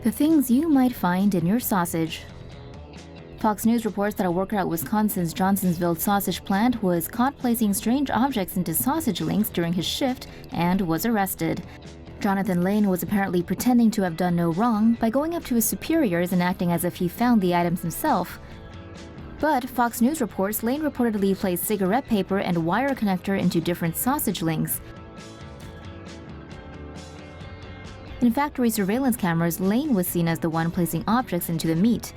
The things you might find in your sausage. Fox News reports that a worker at Wisconsin's Johnsonville sausage plant was caught placing strange objects into sausage links during his shift and was arrested. Jonathan Lane was apparently pretending to have done no wrong by going up to his superiors and acting as if he found the items himself. But Fox News reports Lane reportedly placed cigarette paper and wire connector into different sausage links. In factory surveillance cameras, Lane was seen as the one placing objects into the meat.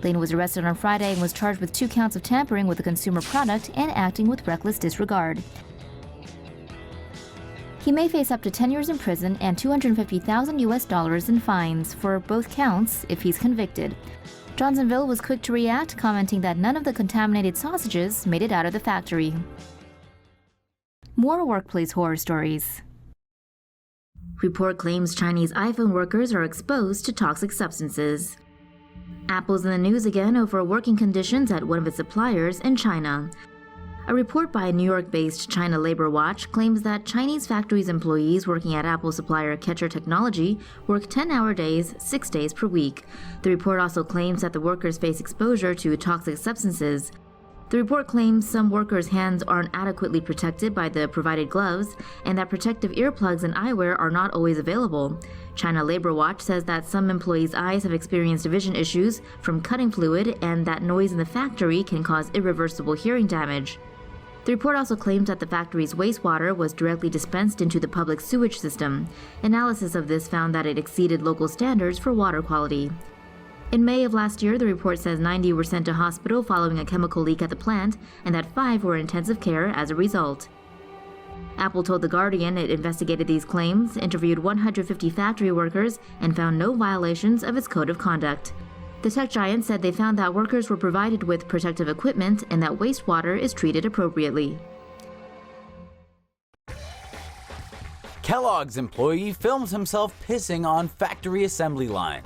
Lane was arrested on Friday and was charged with 2 counts of tampering with a consumer product and acting with reckless disregard. He may face up to 10 years in prison and $250,000 in fines for both counts if he's convicted. Johnsonville was quick to react, commenting that none of the contaminated sausages made it out of the factory. More workplace horror stories. Report claims Chinese iPhone workers are exposed to toxic substances. Apple's in the news again over working conditions at one of its suppliers in China. A report by New York-based China Labor Watch claims that Chinese factories' employees working at Apple supplier Ketcher Technology work 10-hour days, 6 days per week. The report also claims that the workers face exposure to toxic substances. The report claims some workers' hands aren't adequately protected by the provided gloves and that protective earplugs and eyewear are not always available. China Labor Watch says that some employees' eyes have experienced vision issues from cutting fluid and that noise in the factory can cause irreversible hearing damage. The report also claims that the factory's wastewater was directly dispensed into the public sewage system. Analysis of this found that it exceeded local standards for water quality. In May of last year, the report says 90 were sent to hospital following a chemical leak at the plant, and that 5 were in intensive care as a result. Apple told The Guardian it investigated these claims, interviewed 150 factory workers, and found no violations of its code of conduct. The tech giant said they found that workers were provided with protective equipment and that wastewater is treated appropriately. Kellogg's employee films himself pissing on factory assembly line.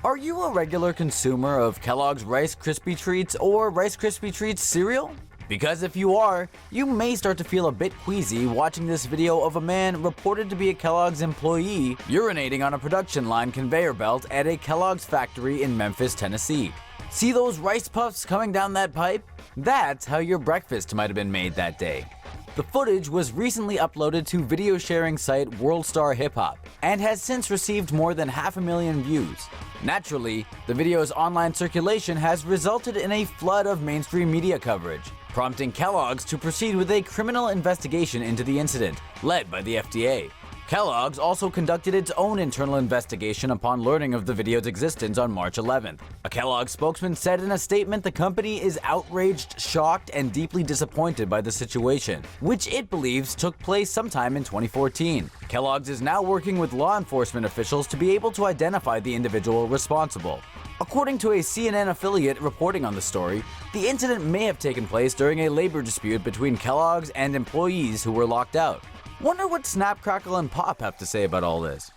Are you a regular consumer of Kellogg's Rice Krispie Treats or Rice Krispie Treats cereal? Because if you are, you may start to feel a bit queasy watching this video of a man reported to be a Kellogg's employee urinating on a production line conveyor belt at a Kellogg's factory in Memphis, Tennessee. See those rice puffs coming down that pipe? That's how your breakfast might have been made that day. The footage was recently uploaded to video sharing site WorldStar Hip Hop and has since received more than 500,000 views. Naturally, the video's online circulation has resulted in a flood of mainstream media coverage, prompting Kellogg's to proceed with a criminal investigation into the incident, led by the FDA. Kellogg's also conducted its own internal investigation upon learning of the video's existence on March 11th. A Kellogg's spokesman said in a statement the company is outraged, shocked, and deeply disappointed by the situation, which it believes took place sometime in 2014. Kellogg's is now working with law enforcement officials to be able to identify the individual responsible. According to a CNN affiliate reporting on the story, the incident may have taken place during a labor dispute between Kellogg's and employees who were locked out. Wonder what Snap, Crackle, and Pop have to say about all this.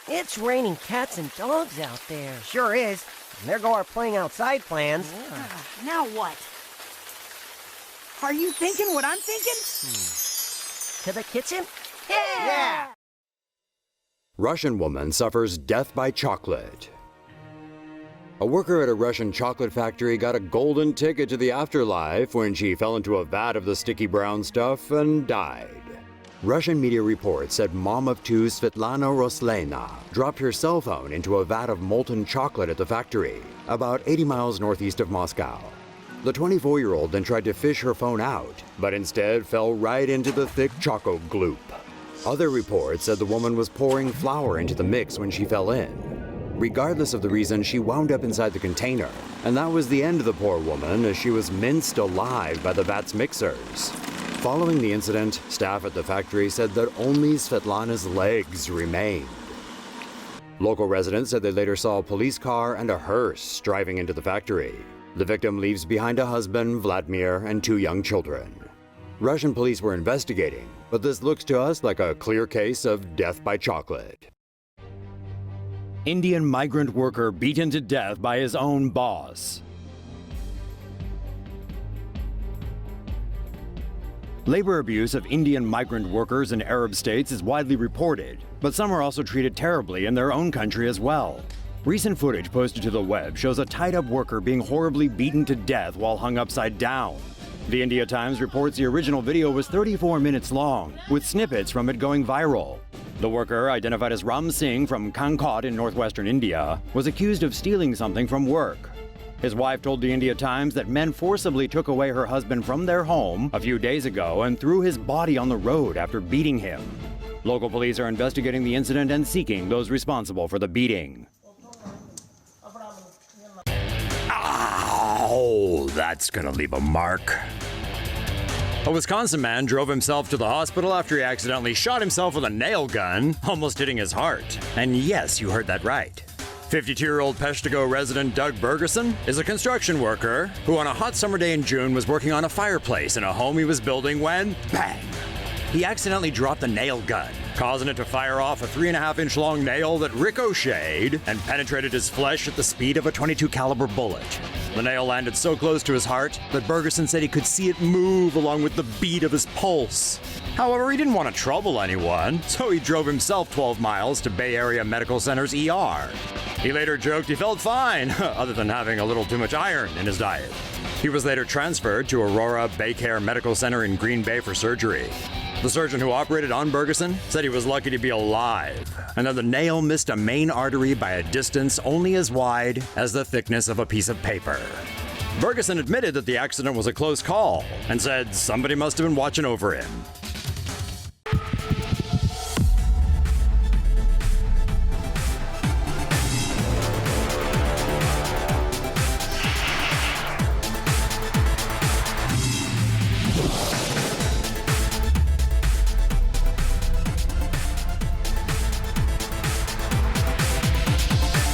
It's raining cats and dogs out there. Sure is. And there go our playing outside plans. Now what? Are you thinking what I'm thinking? To the kitchen? Yeah! Russian woman suffers death by chocolate. A worker at a Russian chocolate factory got a golden ticket to the afterlife when she fell into a vat of the sticky brown stuff and died. Russian media reports said mom of 2 Svetlana Roslena dropped her cell phone into a vat of molten chocolate at the factory, about 80 miles northeast of Moscow. The 24-year-old then tried to fish her phone out, but instead fell right into the thick choco gloop. Other reports said the woman was pouring flour into the mix when she fell in. Regardless of the reason, she wound up inside the container, and that was the end of the poor woman as she was minced alive by the vat's mixers. Following the incident, staff at the factory said that only Svetlana's legs remained. Local residents said they later saw a police car and a hearse driving into the factory. The victim leaves behind a husband, Vladimir, and 2 young children. Russian police were investigating, but this looks to us like a clear case of death by chocolate. Indian migrant worker beaten to death by his own boss. Labor abuse of Indian migrant workers in Arab states is widely reported, but some are also treated terribly in their own country as well. Recent footage posted to the web shows a tied-up worker being horribly beaten to death while hung upside down. The India Times reports the original video was 34 minutes long, with snippets from it going viral. The worker, identified as Ram Singh from Kankot in northwestern India, was accused of stealing something from work. His wife told the India Times that men forcibly took away her husband from their home a few days ago and threw his body on the road after beating him. Local police are investigating the incident and seeking those responsible for the beating. Oh, that's gonna leave a mark. A Wisconsin man drove himself to the hospital after he accidentally shot himself with a nail gun, almost hitting his heart. And yes, you heard that right. 52-year-old Peshtigo resident Doug Bergerson is a construction worker who on a hot summer day in June was working on a fireplace in a home he was building when, bang! He accidentally dropped the nail gun, causing it to fire off a 3.5-inch long nail that ricocheted and penetrated his flesh at the speed of a .22 caliber bullet. The nail landed so close to his heart that Bergerson said he could see it move along with the beat of his pulse. However, he didn't want to trouble anyone, so he drove himself 12 miles to Bay Area Medical Center's ER. He later joked he felt fine, other than having a little too much iron in his diet. He was later transferred to Aurora Baycare Medical Center in Green Bay for surgery. The surgeon who operated on Bergerson said he was lucky to be alive, and that the nail missed a main artery by a distance only as wide as the thickness of a piece of paper. Bergerson admitted that the accident was a close call and said somebody must have been watching over him.